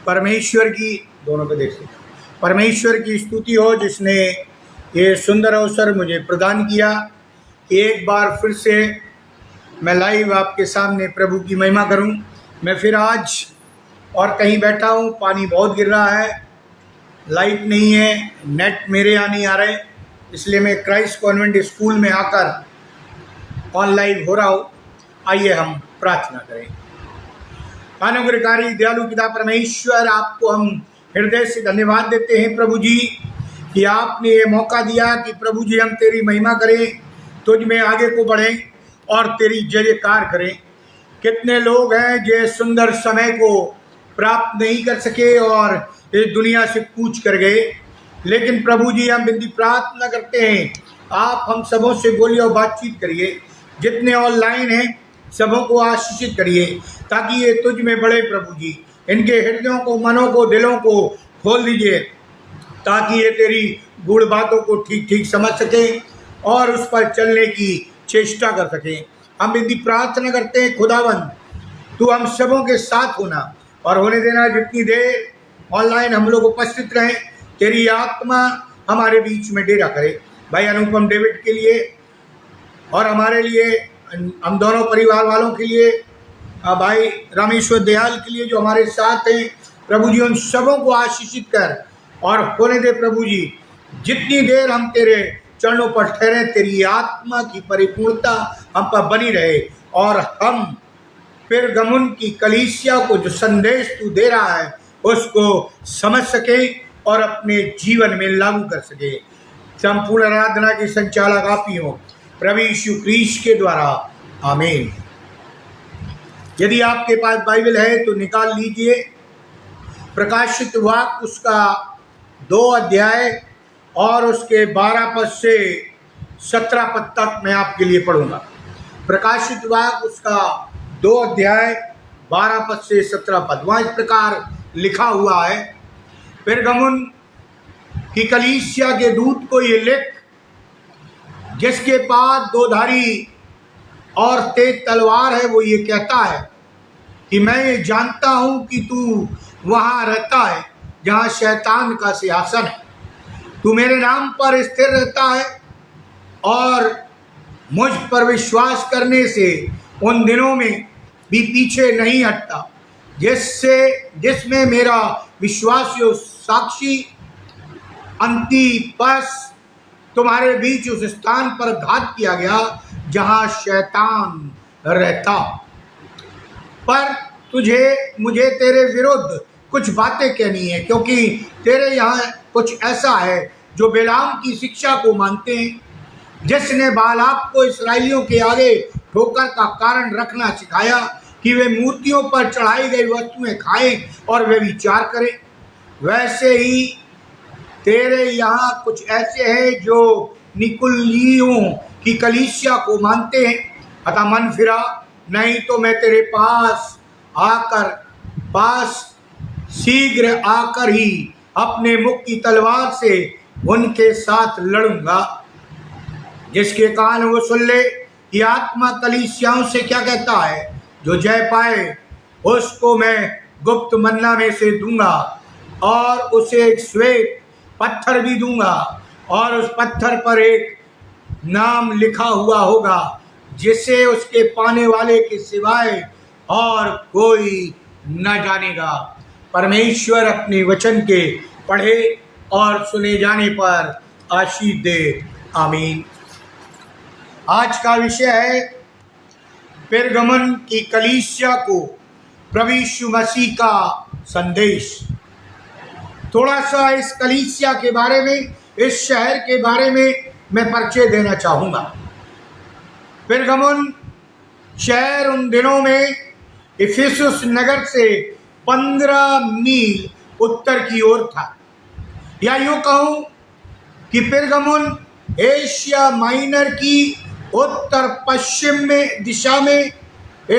परमेश्वर की दोनों पे देख सकते, परमेश्वर की स्तुति हो जिसने ये सुंदर अवसर मुझे प्रदान किया। एक बार फिर से मैं लाइव आपके सामने प्रभु की महिमा करूं। मैं फिर आज और कहीं बैठा हूं, पानी बहुत गिर रहा है, लाइट नहीं है, नेट मेरे यहाँ नहीं आ रहे, इसलिए मैं क्राइस्ट कॉन्वेंट स्कूल में आकर ऑनलाइन हो रहा हूं। आइए हम प्रार्थना करें। अनुग्रहकारी दयालु पिता परमेश्वर, आपको हम हृदय से धन्यवाद देते हैं प्रभु जी कि आपने ये मौका दिया कि प्रभु जी हम तेरी महिमा करें, तुझ में आगे को बढ़ें और तेरी जय जयकार करें। कितने लोग हैं जो सुंदर समय को प्राप्त नहीं कर सके और इस दुनिया से कूच कर गए, लेकिन प्रभु जी हम विनती प्रार्थना करते हैं, आप हम सबों से बोलिए और बातचीत करिए। जितने ऑनलाइन हैं सबों को आशीषित करिए ताकि ये तुझ में बढ़े प्रभु जी। इनके हृदयों को, मनों को, दिलों को खोल दीजिए ताकि ये तेरी गूढ़ बातों को ठीक ठीक समझ सकें और उस पर चलने की चेष्टा कर सकें। हम विनती प्रार्थना करते हैं खुदावंद, तू हम सबों के साथ होना और होने देना। जितनी देर ऑनलाइन हम लोग उपस्थित रहें, तेरी आत्मा हमारे बीच में डेरा करे। भाई अनुपम डेविड के लिए और हमारे लिए, हम दोनों परिवार वालों के लिए, भाई रामेश्वर दयाल के लिए जो हमारे साथ हैं, प्रभु जी उन सबों को आशीषित कर और होने दे प्रभु जी। जितनी देर हम तेरे चरणों पर ठहरे, तेरी आत्मा की परिपूर्णता हम पर बनी रहे और हम फिर गमुन की कलीसिया को जो संदेश तू दे रहा है उसको समझ सके और अपने जीवन में लागू कर सके। संपूर्ण आराधना की संचालक आप ही हो प्रभु यीशु क्रीस्त के द्वारा, आमीन। यदि आपके पास बाइबल है तो निकाल लीजिए। प्रकाशित वाक्य उसका 2 अध्याय और उसके 12 पद से 17 पद तक मैं आपके लिए पढ़ूंगा। प्रकाशित वाक्य उसका 2 अध्याय 12 पद से 17 पद। वहाँ इस प्रकार लिखा हुआ है, पेरगमुन की कलीसिया के दूत को ये लिख, जिसके पास 2 धारी और तेज तलवार है, वो ये कहता है कि मैं ये जानता हूं कि तू वहां रहता है जहां शैतान का सिंहासन है। तू मेरे नाम पर स्थिर रहता है और मुझ पर विश्वास करने से उन दिनों में भी पीछे नहीं हटता जिसमें मेरा विश्वासी साक्षी अंतिपस तुम्हारे बीच उस स्थान पर घात किया गया जहां शैतान रहता। पर मुझे तेरे विरुद्ध कुछ बातें कहनी है, क्योंकि तेरे यहाँ कुछ ऐसा है जो बिलाम की शिक्षा को मानते हैं, जिसने बालाक को इस्राएलियों के आगे ठोकर का कारण रखना सिखाया कि वे मूर्तियों पर चढ़ाई गई वस्तुएं खाएं और वे विचार करें। वैसे ही तेरे यहाँ कुछ ऐसे हैं जो निकुलियों की कलीसिया को मानते हैं। अतः मन फिरा, नहीं तो मैं तेरे पास शीघ्र आकर ही अपने मुख की तलवार से उनके साथ लड़ूंगा। जिसके कान वो सुन ले कि आत्मा कलीसियाओं से क्या कहता है। जो जय पाए उसको मैं गुप्त मन्ना में से दूंगा और उसे एक श्वेत पत्थर भी दूंगा और उस पत्थर पर एक नाम लिखा हुआ होगा जिसे उसके पाने वाले के सिवाय और कोई न जानेगा। परमेश्वर अपने वचन के पढ़े और सुने जाने पर आशीष दे, आमीन। आज का विषय है पेरगमन की कलीसिया को प्रभु यीशु मसीह का संदेश। थोड़ा सा इस कलीसिया के बारे में, इस शहर के बारे में मैं परिचय देना चाहूँगा। पेरगमुन शहर उन दिनों में इफिसुस नगर से 15 मील उत्तर की ओर था, या यूँ कहूँ कि पेरगमुन एशिया माइनर की उत्तर पश्चिम में दिशा में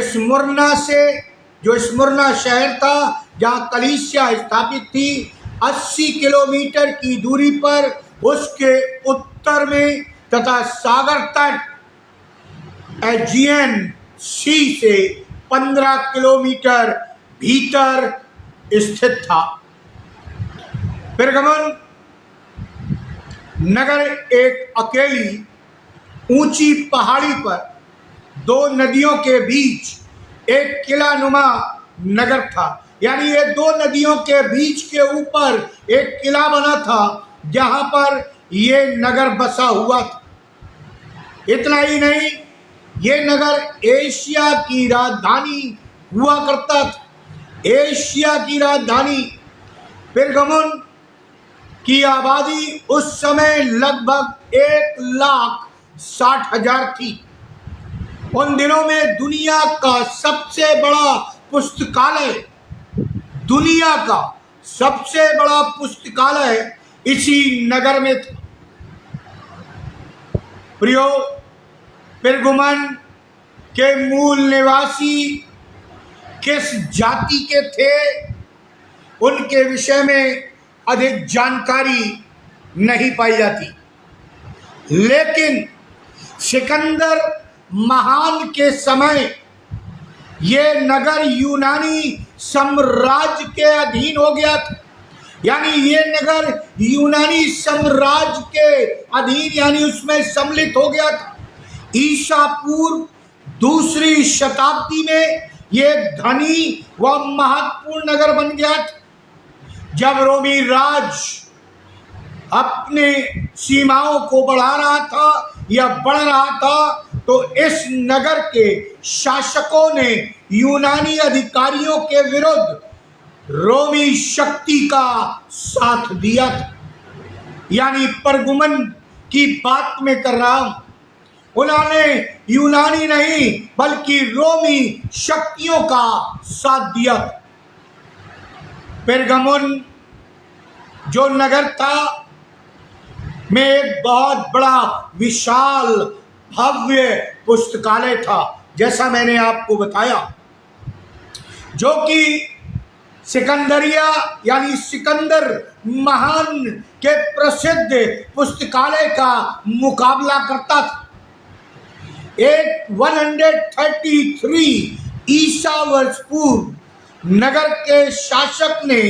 स्मुर्ना से, जो स्मुर्ना शहर था जहाँ कलीसिया स्थापित थी, 80 किलोमीटर की दूरी पर उसके उत्तर में तथा सागर तट एजियन सी से 15 किलोमीटर भीतर स्थित था। पेरगमन नगर एक अकेली ऊंची पहाड़ी पर दो नदियों के बीच एक किला नुमा नगर था। यानी ये दो नदियों के बीच के ऊपर एक किला बना था जहां पर ये नगर बसा हुआ था। इतना ही नहीं, ये नगर एशिया की राजधानी हुआ करता था। एशिया की राजधानी पेरगमन की आबादी उस समय लगभग 1,60,000 थी। उन दिनों में दुनिया का सबसे बड़ा पुस्तकालय, दुनिया का सबसे बड़ा पुस्तकालय इसी नगर में था। प्रियो, पेरगमन के मूल निवासी किस जाति के थे, उनके विषय में अधिक जानकारी नहीं पाई जाती। लेकिन सिकंदर महान के समय ये नगर यूनानी साम्राज्य के अधीन हो गया था। यानी ये नगर यूनानी साम्राज्य के अधीन यानी उसमें सम्मिलित हो गया था। ईसा पूर्व दूसरी शताब्दी में ये धनी व महत्वपूर्ण नगर बन गया था। जब रोमी राज अपने सीमाओं को बढ़ा रहा था या बढ़ रहा था, तो इस नगर के शासकों ने यूनानी अधिकारियों के विरुद्ध रोमी शक्ति का साथ दिया था। यानी पेरगमन की बात में कर रहा हूं, उन्होंने यूनानी नहीं बल्कि रोमी शक्तियों का साथ दिया। पेरगमन जो नगर था में एक बहुत बड़ा विशाल भव्य पुस्तकालय था, जैसा मैंने आपको बताया, जो कि सिकंदरिया यानी सिकंदर महान के प्रसिद्ध पुस्तकालय का मुकाबला करता था। 133 ईसा वर्ष पूर्व नगर के शासक ने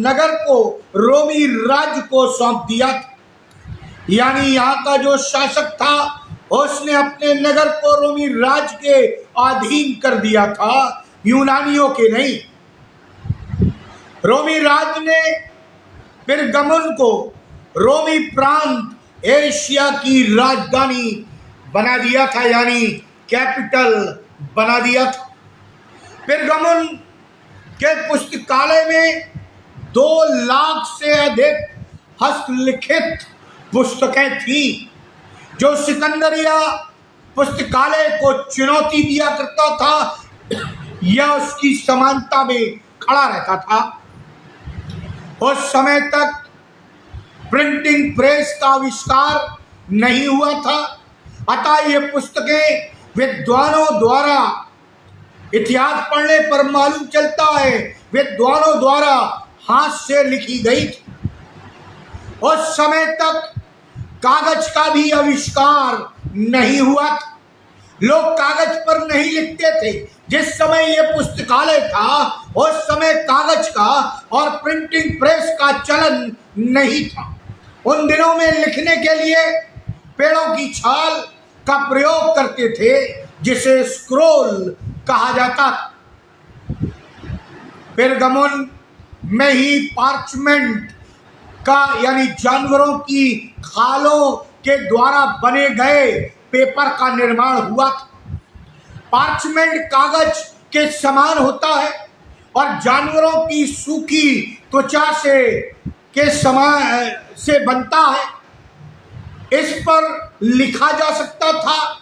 नगर को रोमी राज्य को सौंप दिया था। यानी यहाँ का जो शासक था उसने अपने नगर को रोमी राज्य के अधीन कर दिया था, यूनानियों के नहीं। रोमी राज्य ने पेरगमन को रोमी प्रांत एशिया की राजधानी बना दिया था, यानी कैपिटल बना दिया था। पेरगमन के पुस्तकालय में 2 लाख से अधिक हस्तलिखित पुस्तकें थी, जो सिकंदरिया पुस्तकालय को चुनौती दिया करता था या उसकी समानता में खड़ा रहता था। उस समय तक प्रिंटिंग प्रेस का आविष्कार नहीं हुआ था, अतः ये पुस्तकें विद्वानों द्वारा, इतिहास पढ़ने पर मालूम चलता है, विद्वानों द्वारा हाथ से लिखी गई थी। उस समय तक कागज का भी आविष्कार नहीं हुआ था। लोग कागज पर नहीं लिखते थे। जिस समय यह पुस्तकालय था उस समय कागज का और प्रिंटिंग प्रेस का चलन नहीं था। उन दिनों में लिखने के लिए पेड़ों की छाल का प्रयोग करते थे, जिसे स्क्रोल कहा जाता था। पेरगमन में ही पार्चमेंट का यानी जानवरों की खालों के द्वारा बने गए पेपर का निर्माण हुआ था। पार्चमेंट कागज के समान होता है और जानवरों की सूखी त्वचा से बनता है। इस पर लिखा जा सकता था,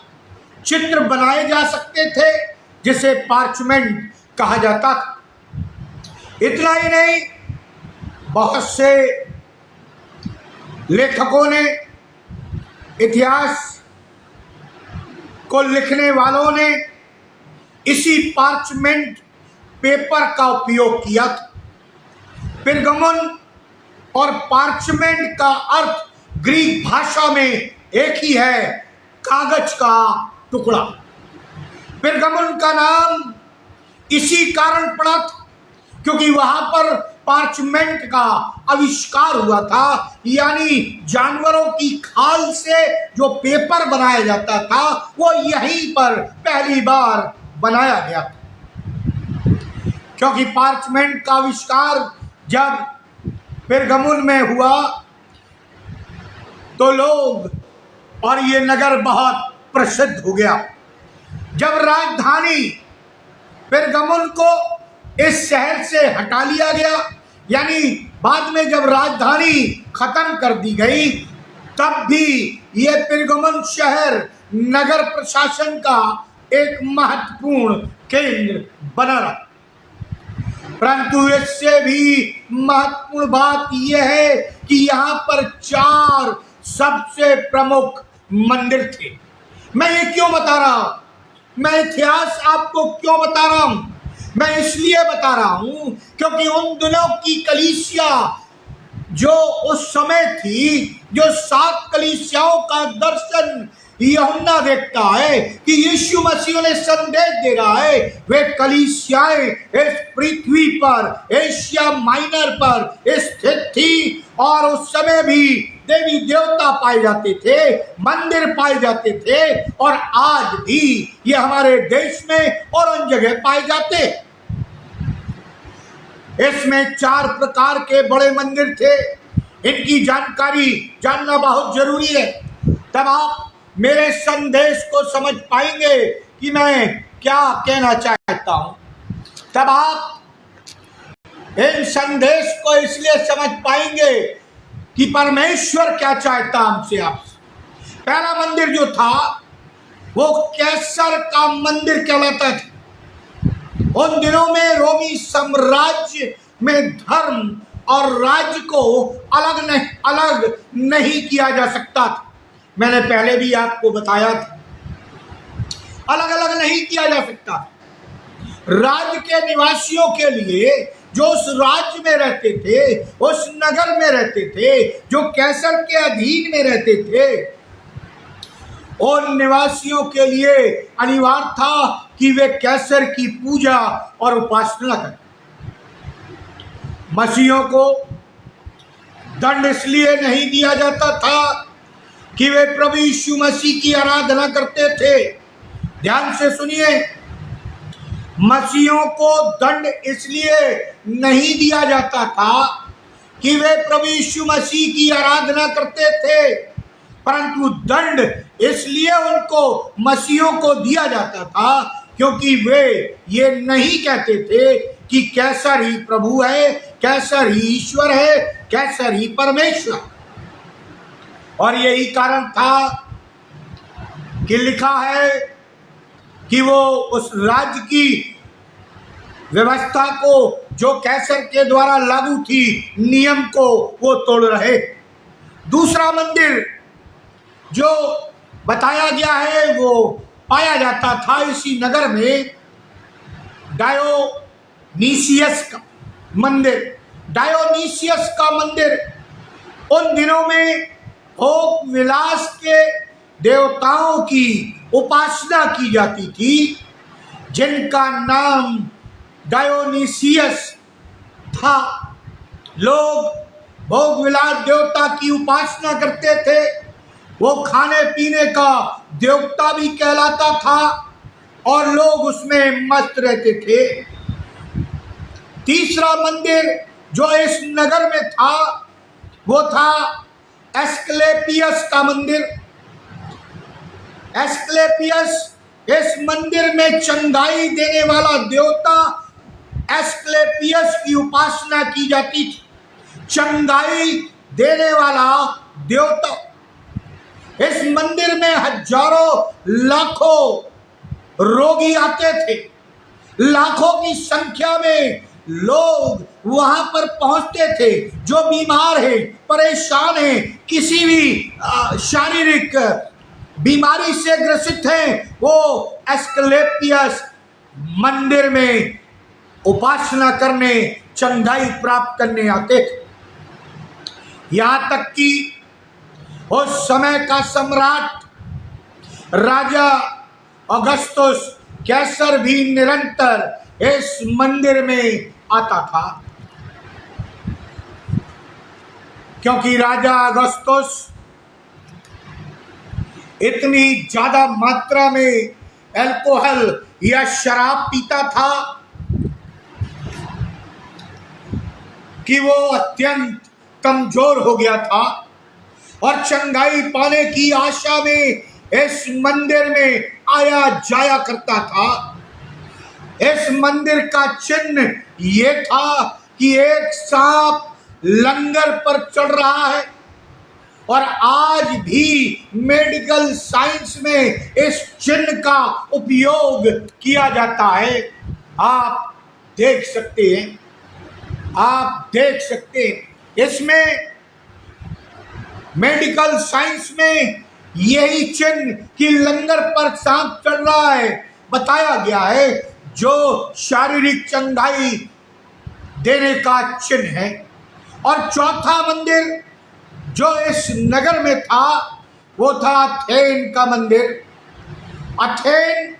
चित्र बनाए जा सकते थे, जिसे पार्चमेंट कहा जाता था। इतना ही नहीं, बहुत से लेखकों ने, इतिहास को लिखने वालों ने इसी पार्चमेंट पेपर का उपयोग किया था। पेरगमन और पार्चमेंट का अर्थ ग्रीक भाषा में एक ही है, कागज का टुकड़ा। पेरगमन का नाम इसी कारण पड़ा था क्योंकि वहां पर पार्चमेंट का आविष्कार हुआ था, यानी जानवरों की खाल से जो पेपर बनाया जाता था वो यहीं पर पहली बार बनाया गया था। क्योंकि पार्चमेंट का आविष्कार जब पेरगमुन में हुआ तो लोग और ये नगर बहुत प्रसिद्ध हो गया। जब राजधानी पेरगमुन को इस शहर से हटा लिया गया, यानी बाद में जब राजधानी खत्म कर दी गई, तब भी ये पेरगमुन शहर नगर प्रशासन का एक महत्वपूर्ण केंद्र बना रहा। परंतु इससे भी महत्वपूर्ण बात यह है कि यहाँ पर 4 सबसे प्रमुख मंदिर थे। मैं ये क्यों बता रहा हूं? मैं इतिहास आपको क्यों बता रहा हूं? मैं इसलिए बता रहा हूं क्योंकि उन दिनों की कलीसिया जो उस समय थी, जो 7 कलीसियाओं का दर्शन यूहन्ना देखता है कि यीशु मसीह ने संदेश दे रहा है, वे कलीसियाएं इस पृथ्वी पर एशिया माइनर पर स्थित थी और उस समय भी देवी देवता पाए जाते थे, मंदिर पाए जाते थे और आज भी ये हमारे देश में और उन जगह पाए जाते। इसमें 4 प्रकार के बड़े मंदिर थे। इनकी जानकारी जानना बहुत जरूरी है, तब आप मेरे संदेश को समझ पाएंगे कि मैं क्या कहना चाहता हूं। तब आप इन संदेश को इसलिए समझ पाएंगे कि परमेश्वर क्या चाहता हमसे, आपसे। पहला मंदिर जो था वो कैसर का मंदिर कहलाता था। उन दिनों में रोमी साम्राज्य में धर्म और राज्य को अलग नहीं किया जा सकता था। मैंने पहले भी आपको बताया था, अलग अलग नहीं किया जा सकता। राज्य के निवासियों के लिए जो उस राज्य में रहते थे, उस नगर में रहते थे, जो कैसर के अधीन में रहते थे, उन निवासियों के लिए अनिवार्य था कि वे कैसर की पूजा और उपासना करें। मसीहों को दंड इसलिए नहीं दिया जाता था कि वे प्रभु यीशु मसीह की आराधना करते थे। ध्यान से सुनिए, मसीहों को दंड इसलिए नहीं दिया जाता था कि वे प्रभु यीशु मसीह की आराधना करते थे, परंतु दंड इसलिए उनको मसीहों को दिया जाता था क्योंकि वे ये नहीं कहते थे कि कैसर ही प्रभु है, कैसर ही ईश्वर है, कैसर ही परमेश्वर। और यही कारण था कि लिखा है कि वो उस राज्य की व्यवस्था को जो कैसर के द्वारा लागू थी, नियम को वो तोड़ रहे। दूसरा मंदिर जो बताया गया है वो पाया जाता था इसी नगर में, डायोनीसियस का मंदिर। डायोनीसियस का मंदिर उन दिनों में भोग विलास के देवताओं की उपासना की जाती थी, जिनका नाम डायोनीसियस था। लोग भोग विलास देवता की उपासना करते थे। वो खाने पीने का देवता भी कहलाता था और लोग उसमें मस्त रहते थे। तीसरा मंदिर जो इस नगर में था वो था एस्क्लेपियस का मंदिर। एस्क्लेपियस, इस मंदिर में चंगाई देने वाला देवता एस्क्लेपियस की उपासना की जाती थी। चंगाई देने वाला देवता। इस मंदिर में हजारों लाखों रोगी आते थे। लाखों की संख्या में लोग वहां पर पहुंचते थे। जो बीमार है, परेशान है, किसी भी शारीरिक बीमारी से ग्रसित हैं, वो एस्क्लेपियस मंदिर में उपासना करने, चंगाई प्राप्त करने आते थे। यहां तक कि उस समय का सम्राट राजा अगस्तुस कैसर भी निरंतर इस मंदिर में आता था, क्योंकि राजा अगस्तुस इतनी ज्यादा मात्रा में अल्कोहल या शराब पीता था कि वो अत्यंत कमजोर हो गया था और चंगाई पाने की आशा में इस मंदिर में आया जाया करता था। इस मंदिर का चिन्ह ये था कि एक सांप लंगर पर चढ़ रहा है और आज भी मेडिकल साइंस में इस चिन्ह का उपयोग किया जाता है। आप देख सकते हैं, आप देख सकते हैं, इसमें मेडिकल साइंस में यही चिन्ह कि लंगर पर सांप चढ़ रहा है बताया गया है, जो शारीरिक चंगाई देने का चिन्ह है। और चौथा मंदिर जो इस नगर में था वो था अथेन का मंदिर। अथेन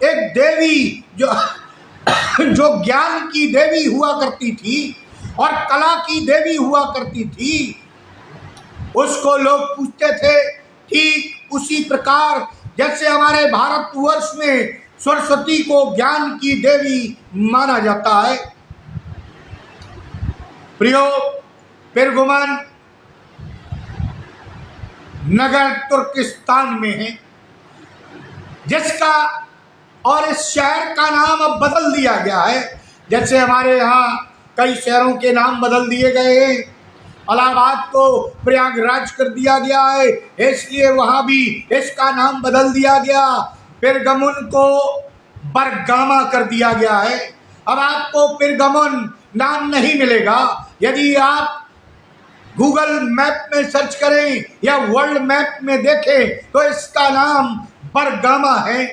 एक देवी जो ज्ञान की देवी हुआ करती थी और कला की देवी हुआ करती थी। उसको लोग पूछते थे ठीक उसी प्रकार जैसे हमारे भारतवर्ष में सरस्वती को ज्ञान की देवी माना जाता है। प्रियो, पिरगुमन नगर तुर्किस्तान में है, जिसका और इस शहर का नाम अब बदल दिया गया है। जैसे हमारे यहाँ कई शहरों के नाम बदल दिए गए हैं। इलाहाबाद को प्रयागराज कर दिया गया है, इसलिए वहाँ भी इसका नाम बदल दिया गया। पिरगमुन को बरगामा कर दिया गया है। अब आपको पिरगमुन नाम नहीं मिलेगा। यदि आप गूगल मैप में सर्च करें या वर्ल्ड मैप में देखें तो इसका नाम बरगामा है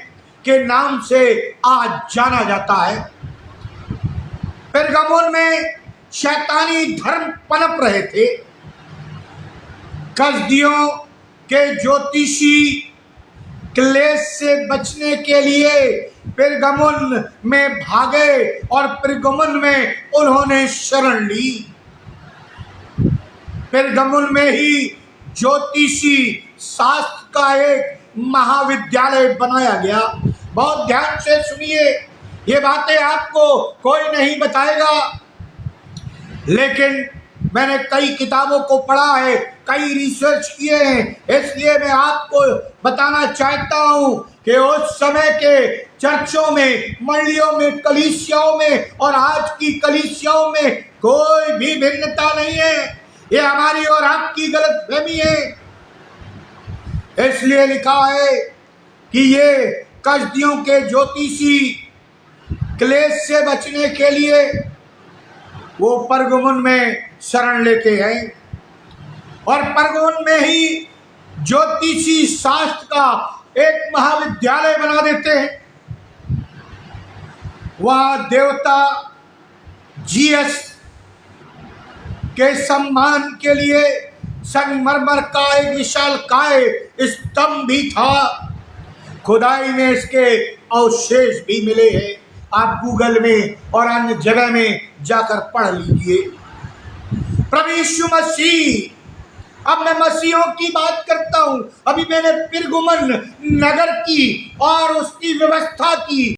के नाम से आज जाना जाता है। पिरगमुन में शैतानी धर्म पनप रहे थे। कसदियों के ज्योतिषी क्लेश से बचने के लिए पिरगमुन में भागे और पिरगमुन में उन्होंने शरण ली। पिरगमुन में ही ज्योतिषी शास्त्र का एक महाविद्यालय बनाया गया। बहुत ध्यान से सुनिए, ये बातें आपको कोई नहीं बताएगा, लेकिन मैंने कई किताबों को पढ़ा है, कई रिसर्च किए हैं, इसलिए मैं आपको बताना चाहता हूँ कि उस समय के चर्चों में, मंडलियों में, कलीसियाओं में और आज की कलीसियाओं में कोई भी भिन्नता नहीं है। ये हमारी और आपकी गलतफहमी है। इसलिए लिखा है कि ये कसदियों के ज्योतिषी क्लेश से बचने के लिए वो पिरगमुन में शरण लेते हैं और पिरगमुन में ही ज्योतिषी शास्त्र का एक महाविद्यालय बना देते हैं। वहाँ देवता जीएस के सम्मान के लिए संगमरमर का एक विशालकाय स्तंभ भी था। खुदाई में इसके अवशेष भी मिले हैं। आप गूगल में और अन्य जगह में जाकर पढ़ लीजिए। प्रभु यीशु मसीह, अब मैं मसीहों की बात करता हूं। अभी मैंने पिरगमुन नगर की और उसकी व्यवस्था की